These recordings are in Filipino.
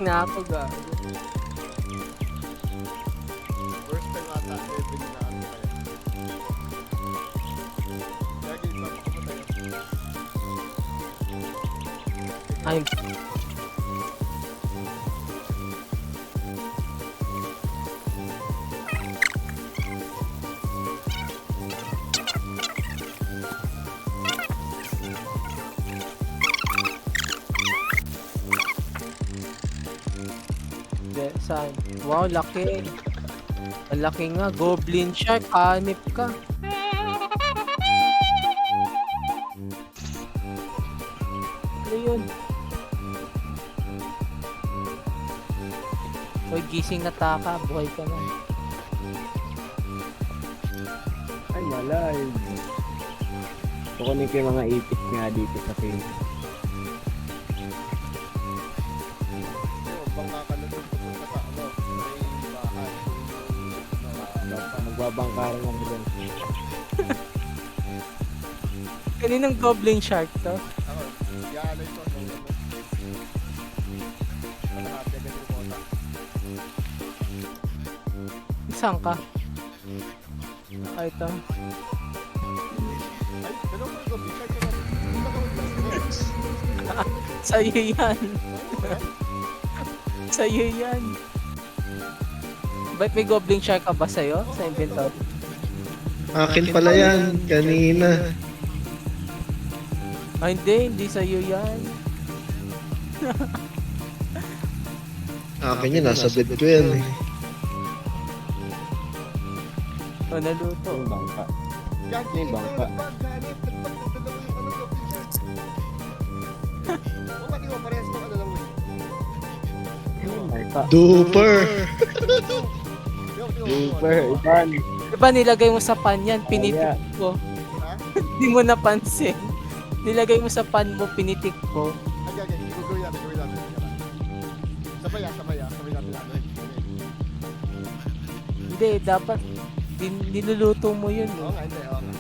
na ako ga. First time ata, level na ano kaya. Lagi pa ako tayo. Ay, saan? Wow, laki. Ang laki nga. Goblin shark. Hanip ka. Ano yun? Hoy, gising na taka. Buhay ka na. Ay, malay. Kukunin ko yung mga ipit nga dito sa film. Bangka ka na doon sa ano, may bahay. Magbabangkaran lang doon. Kaninang goblin shark to? Ako, yaalay ko. Malahati agad yung kota. Saan ka? Ay, ito. Ay, dalawa ko yung goblin shark ka na. Hindi ka mag-blast. Sa'yo yan. Sa'yo yan. Ba't may goblin shark ka ba sa'yo? Sa inventory? Akin pala yan, kanina. Ay, hindi sa'yo yan. Akin yun, nasa bed ko yan eh. O, naluto. Yung bangka. Gagi, May bangka. nagpag-ganit. Nagpag-dalawa yung ano, goblin shark. O, pati mo, parehas mo ka dalawa eh. Yung bangka. Duper! Super, iban. Diba nilagay mo sa pan yan, pinitik ko. Ha? Hindi mo napansin. Nilagay mo sa pan mo, pinitik ko. Agad, gagawin natin. Sabay natin ano eh. Hindi, dapat niluluto mo yun. Oo nga, hindi, oo nga.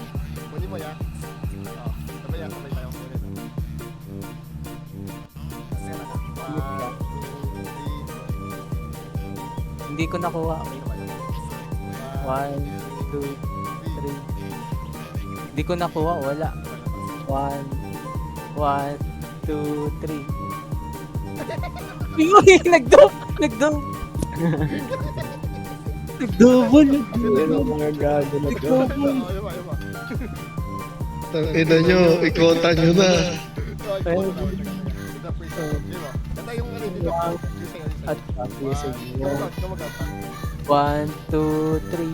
Kunin mo yan. Oo, sabay tayo kunin. Kasi na ka. 1, 2, 3. Hindi ko nakuha. Okay naman. 1, 2, 3. Hindi ko nakuha, wala. 1, 2, 3. Uy, nagdouble. Pero mga gago na to. Tangina nyo, ikota nyo na. At sige. 1, 2, 3.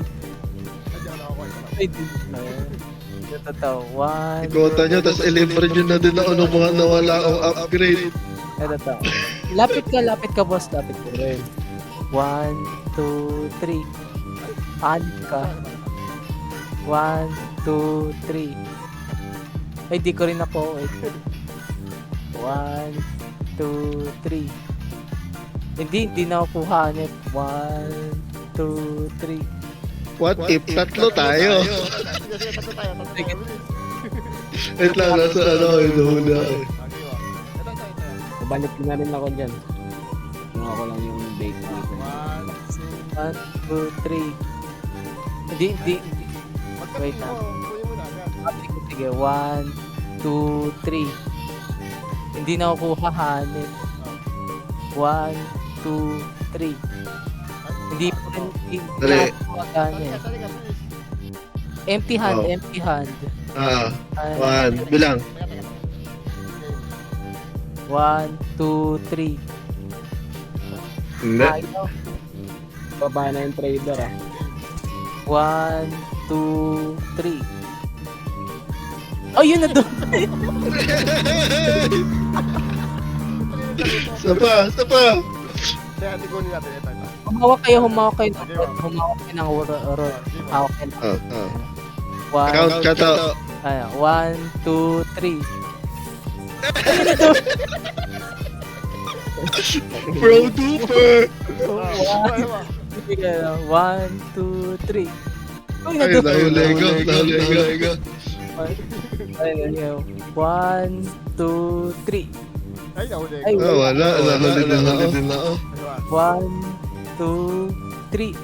Ay, di. Ito to. 1. Ikota nyo, tas ilibre nyo na din ako ng mga nawala akong upgrade. Ito to. Lapit ka boss. Lapit ka. 1, 2, 3. Panik ka. 1, 2, 3. Ay, di ko rin ako. 1, 2, 3. Hindi na ako kuhanip. 1, 2, 3. What if tatlo tayo? Wait lang, nasa ano, inuuna ako. Balik na rin ako dyan. Yung ako lang yung bake dito. 1, 2, 3. Hindi. Wait lang. Sige, 1, 2, 3. Hindi na ako kuhahanip. 1, 2, 3. Hindi po rin. Dali. Empty hand, Oh. empty hand. One, bilang. 1, 2, 3. Hindi. Ayaw. Baba na yung trader ah. 1, 2, 3. Oh, yun na doon. Sapa. Kaya tigunin natin ito. Humawak kayo ng rod. Hawak kayo. Count ka to. 1, 2, 3. Pro duper. 1, 2, 3. Uy, Ay, nandun. nahuli ko. 1, 2, 3. Ay, nahuli Ay, ko. Wala. Nahuli din ako. Diba? 1, 2, 3.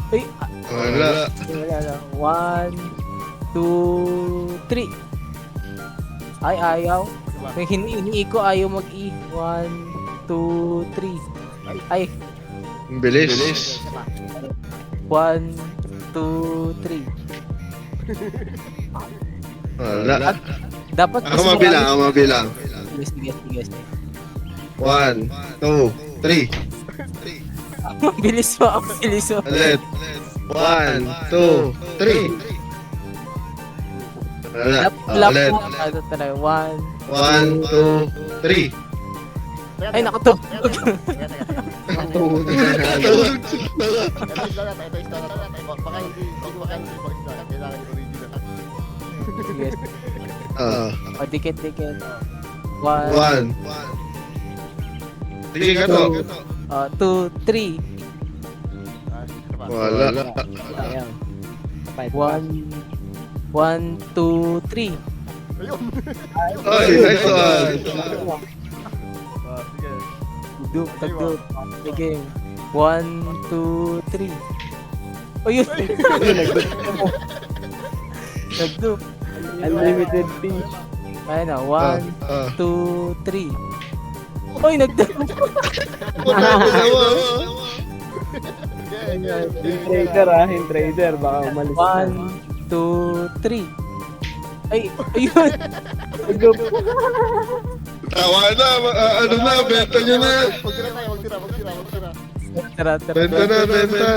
Ay, Wala. wala lang. 1, 2, 3. Ay, ayaw. Diba? May hinii ko, ayaw mag-i. 1, 2, 3. Ay, Ang bilis. Isa pa. 1, 2, 3. Wala. Dapat Ako mabilang. Sige. 1, 2, 3. Bilis mo, ang bilis mo. Ulit. 1, 2, 3. Wala. Clap Ulit. mo. Ano talaga? 1. 1, 2, 3. Ay, nakatulog. Natulog. Ito isda na. Baka hindi mag-isda. Kailangan yung original. Sige. O, dikit. 1, 1. Sige ka to. 2, 3. Isa pa. Wala. Ayan. 1, 2, 3. Ayun. Ay, nice one. Sige. Tagdup. Sige. 1, 2, 3. O, yun. Tagdup. Unlimited fish. Ayun na. 1, 2, 3. Oy, nagdup. Yung trader yung trader. Baka umalis na. 1, 2, 3. Ay, ayun. Tagdup. Tawa na. Ano na, benta nyo na. Magtira tayo, magtira. Tara. Benta na, benta.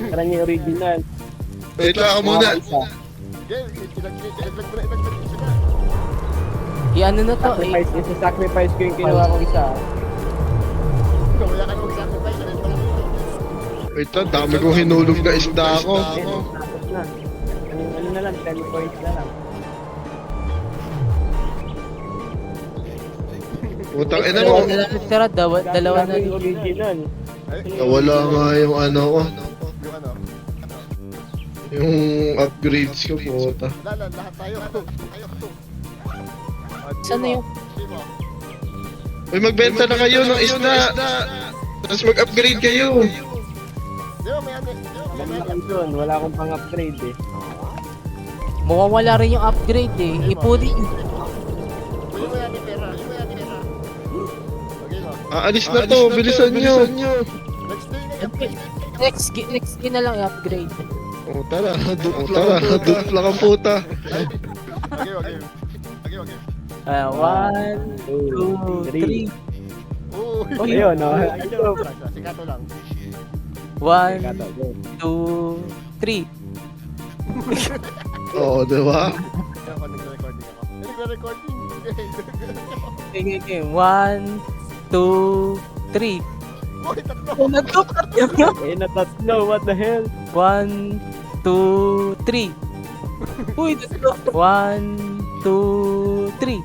Parang yung original. Wait lang ako muna. Sige, ilaglag mo na isa na. I-ano na to? Sacrifice ko yung kinuha kong isa. Kaya ka mag-sacrifice. Ano pa lang? Wait lang, dami kong hinulog na isda ako. Tapos na. Ano na lang, 10 points na lang. Putang ina Dalawa mo. na lang tira. Dalawa na yung lang. original. Nawala nga yung ano ko. Yung ano? Yung upgrades ko, puta. Lahat tayo. Saan na yung... Uy, magbenta na kayo ng isda. Tapos mag-upgrade kayo. Di ba may ano? Alam na kung doon, wala akong pang-upgrade eh. Mawawala rin yung upgrade eh. Ipudi. Kunin mo yan yung pera. Okay mo. Aalis na to, bilisan nyo. Next day na yan. Next skin na lang i-upgrade. O tara, dup lang ang puta. Okay. 1, 2, 3. Uy. Ayun, no? Sikato lang. 1, Kato, go. 2, 3. Oo, diba? Ako nagre-recording ako. Nagre-recording. Okay. 1, 2, 3. Uy, tatlo. Oh, nag-top. Eh, natatlo, what the hell? 1, 2, 3. Uy, nag-top. 1, 2, 3.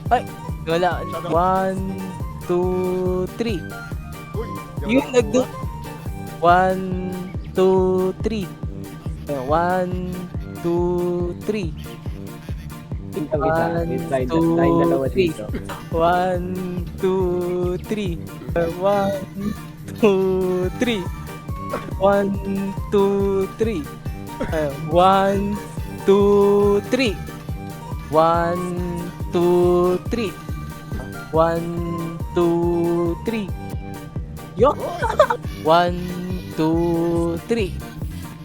Ay, wala. 1, 2, 3. Uy. Yun, nag-top. 1, 2, 3. 1, 2, 3. Itong isa, One, tayong two, dalawa three. dito. 1, 2, 3. 1, 2, 3. 1, 2, 3. 1, 2, 3. 1, 2, 3. 1, 2, 3. Yo! 1, 2, 3.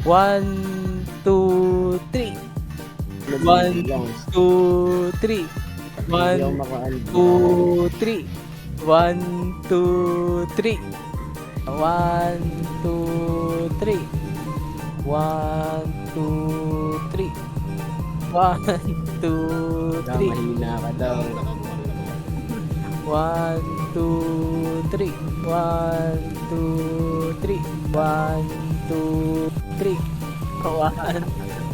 1, 2, 3. 1, 2, 3. 1, 2, 3. 1, 2, 3. 1, 2, 3. 1, 2, 3. 1, 2, 3. Mahina ka daw. 1, 2, 3. 1, 2, 3. 1, 2, 3. 1,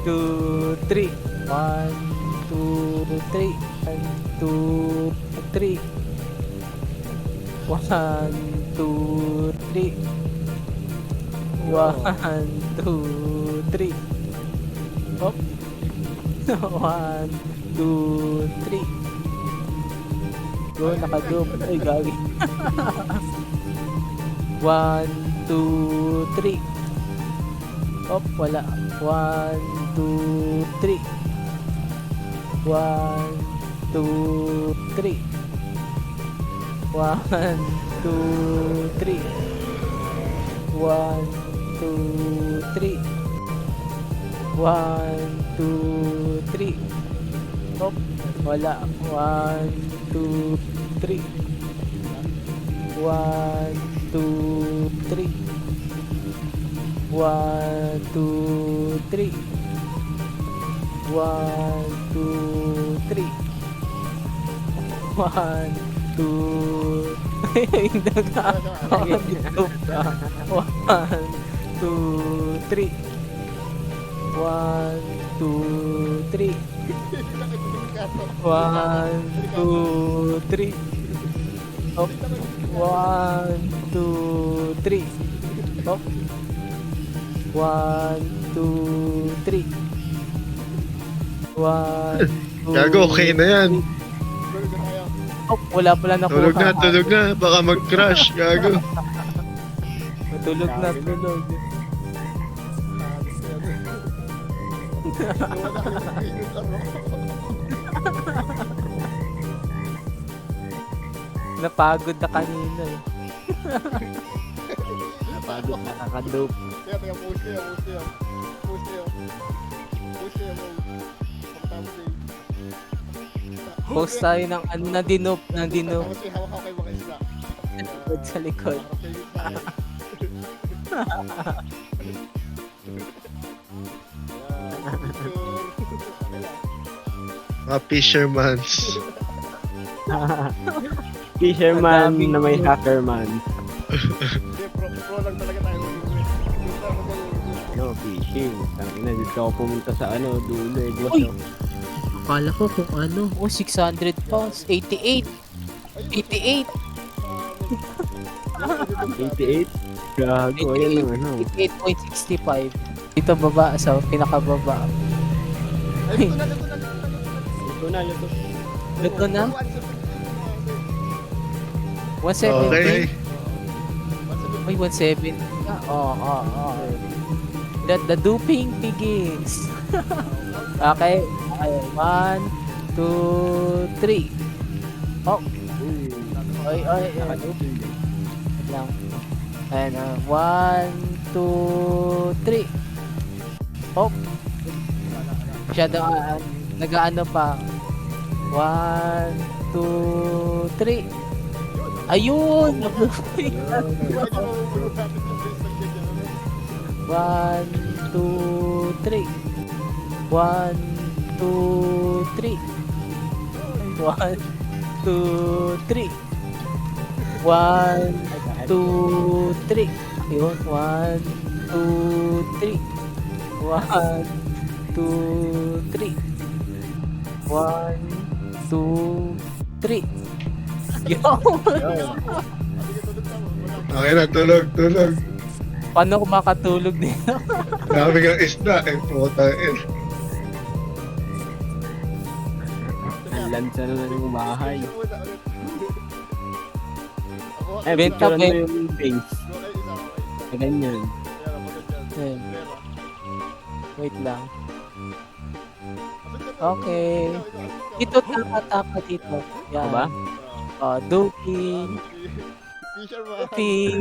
2, 3. 1, 2, 3. 1, 2, 3. 1, 2, 3. 1, 2, 3. Hop. 1, 2, 3. Go, naka-dope. Ay, gagi. 1, 2, 3. Op, wala. 1, 2, 3. 1, 2, 3. 1, 2, 3. 1, 2, 3. 1, 2, 3. Op, wala. 1, 2, 3. 1, 2, 3. 1, 2, 3. 1, 2, 3. 1, 2, hindi na. 1, 2, 3. 1, 2, 3. 1, 2, 3. Op. 1, 2, 3. Op. 1, 2, 3. 1, 2, Gago, okay na yan. Oh, wala pala nakuha. Tulog na, tulog na. Baka mag-crash. Gago. Tulog na, tulog. Napagod na kanina eh. Napagod na kakadope. Kaya push niya. Post tayo ng ano na dinop, Tapos yung hawak-hawak kayo mga isla. sa likod. Mga fishermans. Fisherman Madaming na may dope. hackerman. Hindi, pro lang talaga tayo. No, fishing. Tangina, dito ako pumunta sa ano, dulo eh. Uy! Boss, Akala ko kung ano. Oh, 600 pounds. 88. 88. 88. Gago, ayan yung ano. 88.65. Dito baba, sa pinakababa. Ay, Luto na, luto. Luto na? 170. Okay. Ay, 170. Oh. The duping begins. Okay. 1, 2, 3. Oh. Ay. Wait lang. Ayan, 1, 2, 3. Oh. Masyado, nag-ano pa. 1, 2, 3. Ayun! Nabuhay na. 1, 2, 3. 1, 2, 3. 1, 2, 3. 1, 2, 3. Ayun, 1, 2, 3. 1, 2, 3. 1, 2, 3. Yo! Okay na, tulog. Paano ko makatulog dito? Dami kang isda. Puta eh. Ang lansa na ng bahay. Eh, Benta, picturean mo yung base. Ganyan. Ayun, wait lang. Okay. Dito, taka dito. Yan. Ba? Duping. Fisherman. Duping.